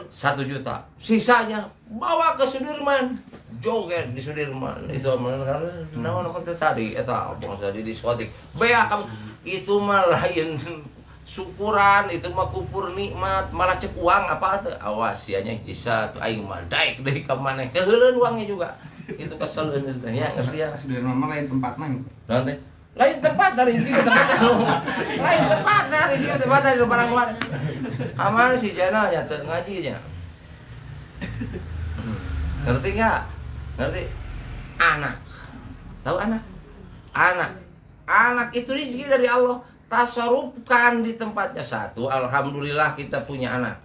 1 juta. Sisanya bawa ke Sudirman, joget di Sudirman. Itu nama tadi itu apa di diskotik. Bea kamu itu mah lain syukuran, itu mah kupur nikmat, malah cek uang apa tuh. Awas sianya hijisa tuh aing mah daek deui ka maneh. Keheuleun uangnya juga. Itu kesel itu ya, ngerti ya. Sudirman mah lain tempatna. Nanti lain tempat dari sini lain tempat dari sini tempat dari barang luar. Aman sih jana nyata ngajinya. Ngerti nggak? Ngerti? Anak. Tahu anak? Anak itu rezeki dari Allah. Tasarufkan di tempatnya. 1, alhamdulillah kita punya anak.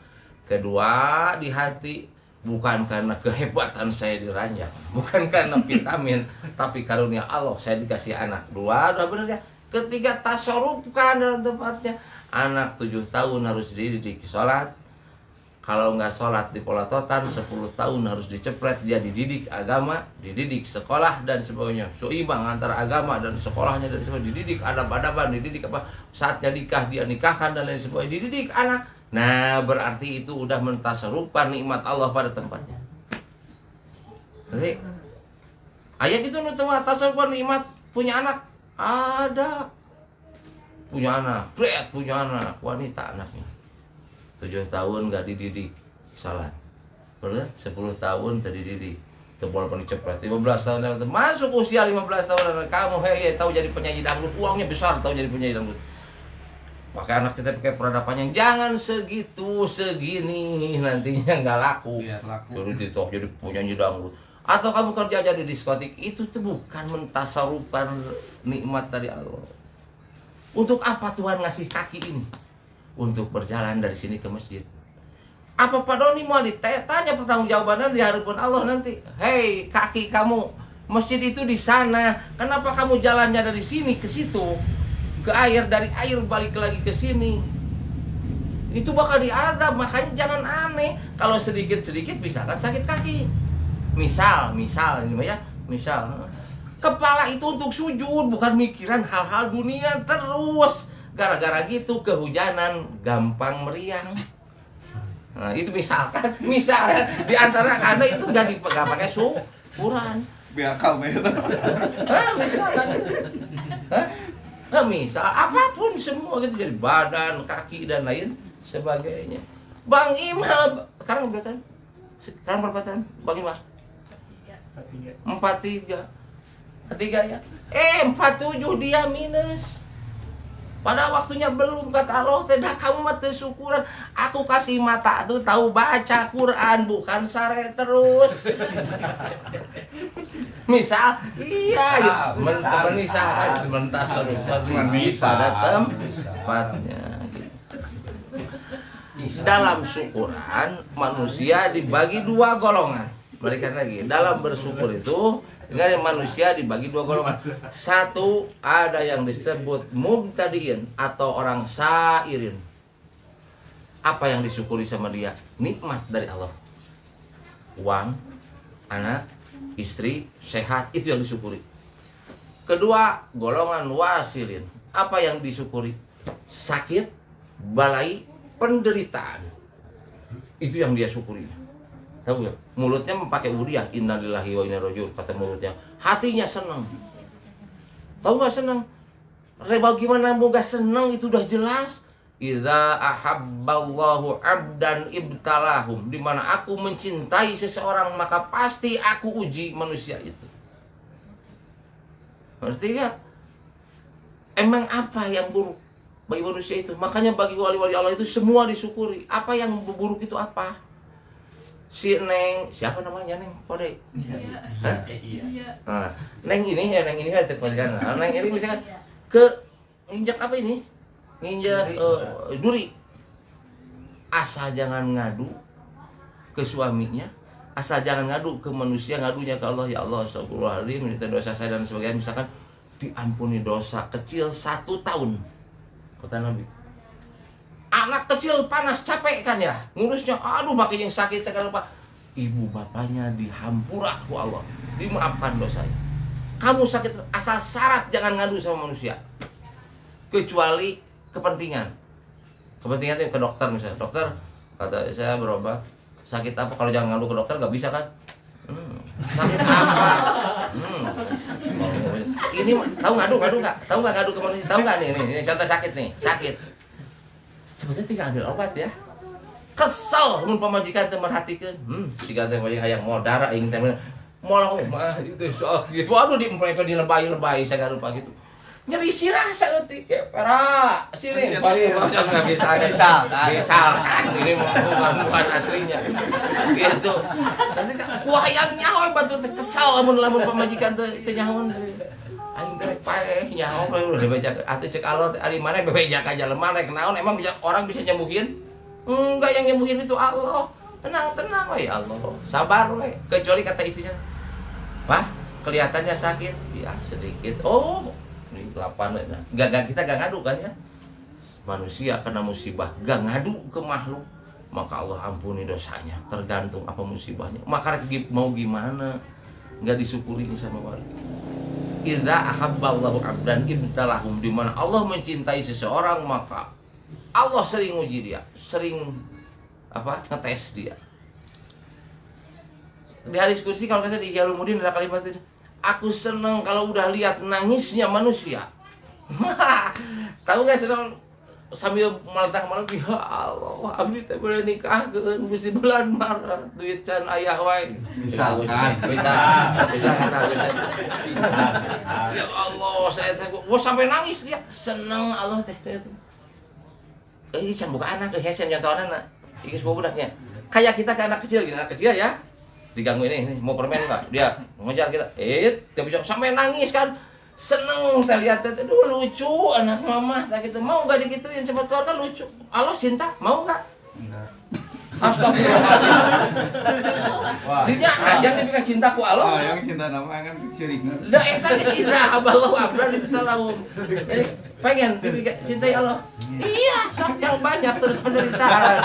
2, di hati. Bukan karena kehebatan saya diranjang, bukan karena vitamin, tapi karunia Allah saya dikasih anak. 2, udah bener ya. 3, tasarufkan dalam tempatnya. Anak 7 tahun harus dididik sholat. Kalau nggak sholat di polatotan, 10 tahun harus dicepret. Dia dididik agama, dididik sekolah dan sebagainya. Seimbang antara agama dan sekolahnya dan sebagainya. Dididik adab-adaban, dididik apa saatnya nikah dia nikahkan dan lain sebagainya. Dididik anak. Nah, berarti itu udah mentasarufkan nikmat Allah pada tempatnya. Jadi, ayat itu nutup tasarufkan nikmat punya anak. Ada punya anak, punya anak, wanita anaknya 7 tahun gak dididik salat, 10 tahun terdidik walaupun dicepret. 15 tahun masuk usia 15 tahun kamu tahu jadi penyanyi dangdut, uangnya besar, tahu jadi penyanyi dangdut. Pakai anak kita pakai peradaban yang jangan segini nantinya nggak laku. Suruh ditok jadi penyanyi dangdut. Atau kamu kerja jadi diskotik, itu tuh bukan mentasarufkan nikmat dari Allah. Untuk apa Tuhan ngasih kaki ini? Untuk berjalan dari sini ke masjid. Apa Pak Doni mau ditanya pertanggungjawabannya di hadapan Allah nanti? Hei kaki kamu, Masjid itu di sana. Kenapa kamu jalannya dari sini ke situ? Ke air, dari air balik lagi ke sini. Itu bakal diadab. Makanya jangan aneh. Kalau sedikit-sedikit bisa kan sakit kaki. Misal ini ya, misal kepala itu untuk sujud, bukan mikiran hal-hal dunia terus. Gara-gara gitu kehujanan, gampang meriang. Nah, itu misalkan di antara Anda itu nggak pakai syukuran. Biar kau itu. Misalkan. Misal apapun semua gitu, jadi badan, kaki dan lain sebagainya. Bang Ima, sekarang berapa tahun? Sekarang berapa tahun? Bang Ima? 43 ya. 47 dia minus. Pada waktunya belum, kata Allah, tidak kamu mah teu syukuran. Aku kasih mata tuh tahu baca Quran, bukan sare terus. Misal, iya, menisakan mentas terus pada tempatnya. Dalam syukuran manusia dibagi dua golongan. Balikan lagi, dalam bersyukur itu dengan manusia dibagi dua golongan. Satu, ada yang disebut mubtadiin atau orang sairin. Apa yang disyukuri sama dia? Nikmat dari Allah. Uang, anak, istri, sehat, itu yang disyukuri. Kedua, golongan wasilin. Apa yang disyukuri? Sakit, balai, penderitaan. Itu yang dia syukuri. Tahu ya? Mulutnya memakai wudiah, innalillahi wa inna ilaihi raji'un, kata mulutnya. Hatinya senang. Tahu nggak senang? Reba gimana mau gak senang, itu udah jelas. Idza ahabballahu 'abdan ibtalahum. Di mana aku mencintai seseorang, maka pasti aku uji manusia itu. Berarti ya, emang apa yang buruk bagi manusia itu? Makanya bagi wali-wali Allah itu semua disyukuri. Apa yang buruk itu apa? Si Neng, siapa namanya Neng? Kode? Iya. Nah, Neng ini ya Neng ini misalkan ke nginjak apa ini? Nginjak duri. Asal jangan ngadu ke suaminya, asal jangan ngadu ke manusia, ngadunya ke Allah. Ya Allah, astagfirullahaladzim, minta dosa saya dan sebagainya. Misalkan diampuni dosa kecil 1 tahun, kata Nabi. Anak kecil panas capek kan ya ngurusnya, aduh makin yang sakit sekarang Pak. Ibu bapaknya dihampura ku Allah, dimaafkan dosanya. Kamu sakit asal syarat jangan ngadu sama manusia, kecuali kepentingan itu ke dokter misalnya. Dokter, kata saya berobat sakit apa, kalau jangan ngadu ke dokter nggak bisa kan. Sakit apa? Ini tahu ngadu nggak? Tahu nggak ngadu ke manusia? Tahu nggak nih contoh sakit nih, sakit. Sebetulnya tinggal ambil obat ya. Kesel mun pamajikan teu merhatikeun. Siga teh hayang mau darah aing teh moal mah itu sakit. Waduh dilebay-lebay sagarupa gitu. Nyeri sirah saeutik ya pera. Sini balik enggak bisa kan ini bukan aslinya. Gitu. Tapi kuah hayang nyaho batur teh kesal lamun pamajikan teu nyaho. Aing teh paeh nyaho udah dibaca atuh cek Allah ari mana bebeja ka jelema rek naon, emang bisa orang bisa nyembuhin? Enggak, yang nyembuhin itu Allah. Tenang we Allah. Sabar we. Kecuali kata istrinya, "Wah, kelihatannya sakit." Ya, sedikit. Oh, ini 8 we. Enggak kita enggak ngadu kan ya. Manusia kena musibah enggak ngadu ke makhluk, maka Allah ampuni dosanya. Tergantung apa musibahnya. Maka mau gimana? Enggak disyukuri sama wali. Idza ahabballahu 'abdan ibtalahum, di mana Allah mencintai seseorang maka Allah sering uji dia, sering ngetes dia. Di hadis kursi kalau kata di Jalumuddin ada kalimat itu, aku senang kalau udah lihat nangisnya manusia. Tahu nggak, senang sambil maletang-maletang, ya Allah, abdi teh boleh nikahkeun mesti bulan Maret, duit can aya wae. Misalkan. Ya Allah, saya teh sampai nangis dia. Seneng Allah teh itu. Ini can buka anak teh hesen contohna. Iki sepupu budaknya. Kayak kita ke anak kecil ya. Diganggu ini mau permen enggak? Dia ngejar kita. Dia bisa sampai nangis kan. Seneng teh lihat teh, lucu anak mama teh gitu. Mau enggak digituin sama keluarga lucu. Allah cinta, mau enggak? Enggak. Astagfirullah. Dinya aja dipika cinta ku Allah. Oh, yang cinta nama kan cerikna. Da eta geus indah aballahu abdan dipika lahum. Pengen dipika cintai Allah. Iya, sok yang banyak terus penderitaan.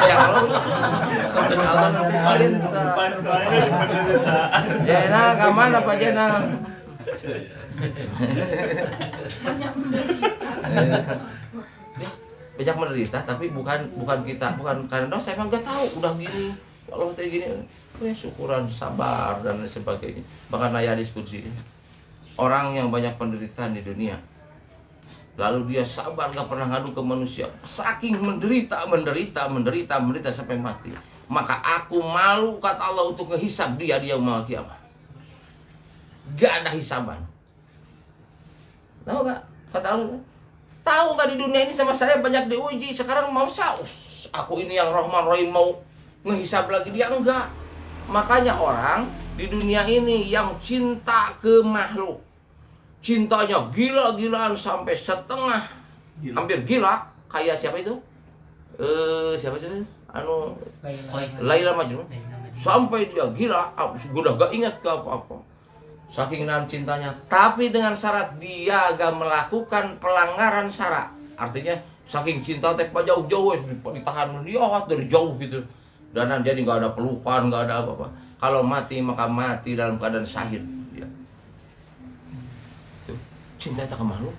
Ya Allah. Allah nanti cinta. Jena kaman apa Jena? Banyak menderita tapi bukan kita, bukan karena dosa, emang gak tahu udah gini kalau kayak gini ya syukuran, sabar dan sebagainya. Bahkan ayat diskusi orang yang banyak penderitaan di dunia lalu dia sabar gak pernah ngadu ke manusia, saking menderita sampai mati, maka aku malu kata Allah untuk ngehisab dia di yaumul kiamah. Gak ada hisaban. Tahu gak kata Allah? Tahu gak di dunia ini sama saya banyak diuji, sekarang mau saus aku ini yang Rahman Rahim mau ngehisab lagi dia? Enggak. Makanya orang di dunia ini yang cinta ke makhluk, cintanya gila-gilaan sampai setengah hampir gila, kayak siapa itu? Siapa anu Laila Majnun, sampai dia gila, udah gak ingat ke apa-apa saking dalam cintanya, tapi dengan syarat dia gak melakukan pelanggaran syarat. Artinya saking cinta teh jauh-jauh ditahan dia dari jauh gitu, dan jadi gak ada pelukan, gak ada apa-apa. Kalau mati maka mati dalam keadaan syahid ya. Cinta tak ke makhluk.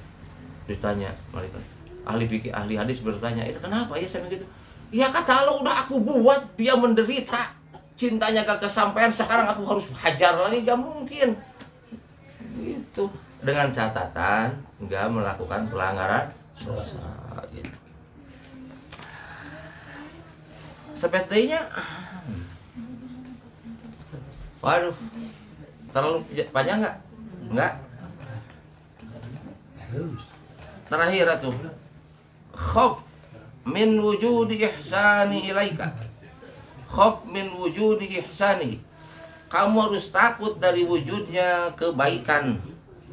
Ditanya malaikat, ahli hadis bertanya, itu kenapa ya saya begitu? Ya kata Allah, udah aku buat dia menderita, cintanya gak kesampaian, sekarang aku harus hajar lagi, gak mungkin. Gitu, dengan catatan nggak melakukan pelanggaran dosa gitu. Sepertinya waduh, terlalu panjang nggak? Nggak. Terakhir tuh, khaf min wujudi ihsani ilaika. Khaf min wujudi ihsani. Kamu harus takut dari wujudnya kebaikan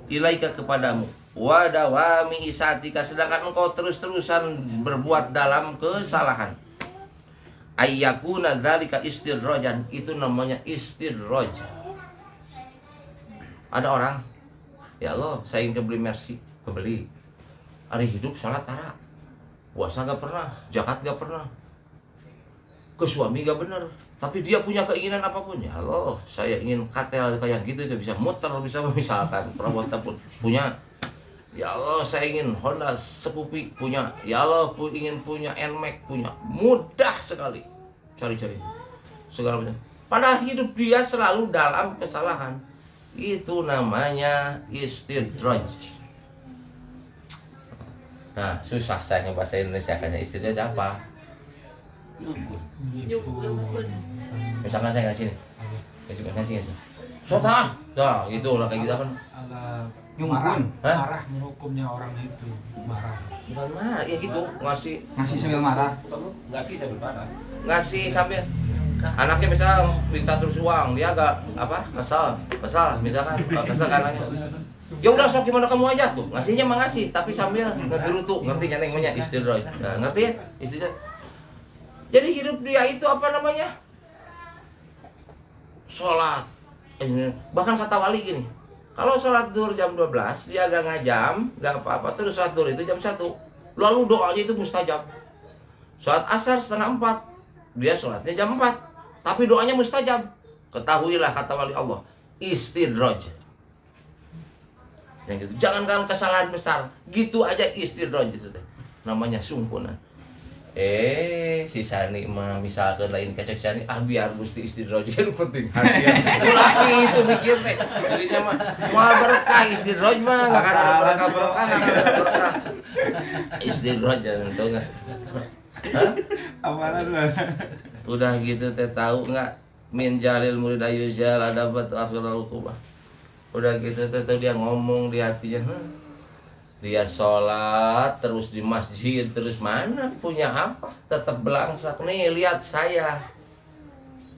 ilaika kepadamu, wa dawami isatika, sedangkan engkau terus-terusan berbuat dalam kesalahan. Ayyakuna dzalika istidrajan, itu namanya istidraj. Ada orang, ya Allah saya ingin kebeli Mercy, kebeli. Hari hidup salat tara, puasa gak pernah, zakat gak pernah, ke suami gak bener, tapi dia punya keinginan apapun. Ya Allah, saya ingin katel kayak gitu, bisa muter, bisa misalkan perawatan pun punya. Ya Allah, saya ingin Honda Scoopy punya. Ya Allah, ingin punya NMAX punya. Mudah sekali cari-cari segala macam. Padahal hidup dia selalu dalam kesalahan. Itu namanya istidraj. Nah, susah saya bahasa Indonesia kayaknya istidraj apa? Misalkan saya ngasih nih, ngasih sota, dah gitu lah kayak gitu apa? Nyungkun, marah menghukumnya orang itu marah. Bukan marah, ya gitu ngasih sambil marah. Ngasih sambil marah. Ngasih sambil anaknya misalnya minta terus uang, dia agak apa? Kesal misalkan kesal anaknya. Ya udah sok gimana kamu aja tuh, ngasihnya mah ngasih, tapi sambil ngegerutu, ngerti nyaneng namanya istidraj. Nah, ngerti ya istidraj. Jadi hidup dia itu apa namanya? Sholat. Bahkan kata wali gini, kalau sholat zuhur jam 12, dia agak ngajam, gak apa-apa, terus sholat zuhur itu jam 1. Lalu doanya itu mustajab. Sholat asar setengah 4, dia sholatnya jam 4, tapi doanya mustajab. Ketahuilah kata wali Allah, istidraj. Yang gitu, jangankan kesalahan besar, gitu aja istidraj itu teh. Namanya sungkunan. Si Sani mah misalkan lain kecek Sani, biar Gusti istidraj itu penting. Laki itu mikir teh. Jadinya mah mau berkah istidraj mah enggak akan ada berkah, enggak akan ada berkah. Istidraj itu enggak. Hah? Apaan lu? Udah gitu teh tahu enggak? Min jalil murid ayuzal adabat akhirul uqubah. Udah gitu teh dia ngomong di hatinya, dia sholat terus di masjid terus, mana punya apa, tetap belangsak. Nih lihat saya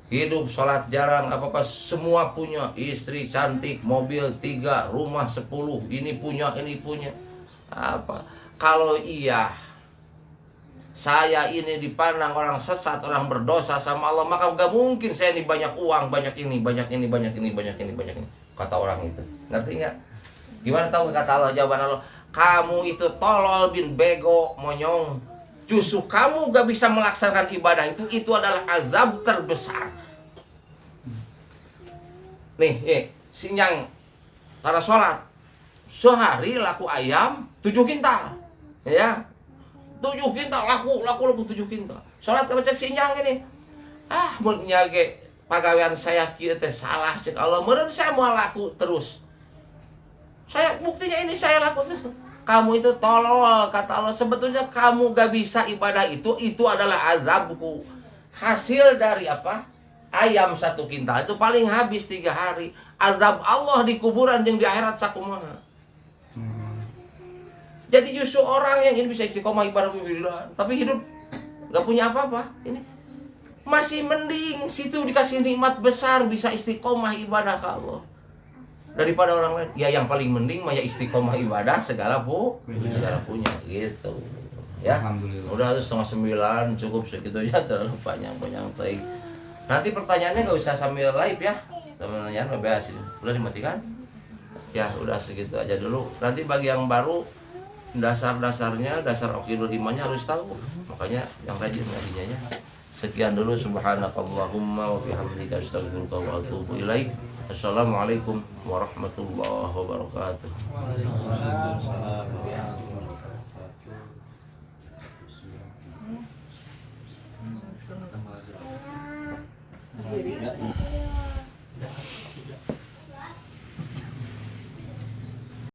hidup sholat jarang apa-apa, semua punya, istri cantik, mobil 3, rumah 10, ini punya apa. Kalau iya saya ini dipandang orang sesat, orang berdosa sama Allah, maka gak mungkin saya ini banyak uang, banyak ini, banyak ini, banyak ini, banyak ini, banyak ini. Kata orang itu. Ngerti nggak? Gimana tahu kata Allah? Jawaban Allah, kamu itu tolol bin bego monyong. Justru kamu gak bisa melaksanakan ibadah itu adalah azab terbesar. Nih, sinyang tara sholat sehari laku ayam 7 kintal, ya 7 kintal laku 7 kintal. Sholat ke cek sinyang ini, mun nyage pagawean saya kieu teh salah cek Allah, meureun saya mau laku terus. Saya buktinya ini saya laku terus. Kamu itu tolol kata Allah. Sebetulnya kamu gak bisa ibadah itu adalah azabku. Hasil dari apa? Ayam 1 kintal itu paling habis 3 hari. Azab Allah di kuburan yang di akhirat sakumaha. Jadi justru orang yang ini bisa istiqomah ibadah tapi hidup gak punya apa-apa, ini masih mending situ dikasih nikmat besar bisa istiqomah ibadah ke Allah daripada orang lain. Ya yang paling mending mah ya istiqomah ibadah segala punya gitu. Ya. Alhamdulillah. Udah harus 8:30 cukup segitu aja, terlalu panjang baik. Nanti pertanyaannya nggak usah sambil live ya. Teman-teman bebas. Udah dimatikan? Ya, udah segitu aja dulu. Nanti bagi yang baru dasar-dasarnya, dasar akidul imannya harus tahu. Makanya yang rajin ngajinya ya. Sekian dulu, subhanakallahumma wa bihamdika astaghfiruka wa atubu ilaik. Assalamualaikum warahmatullahi wabarakatuh.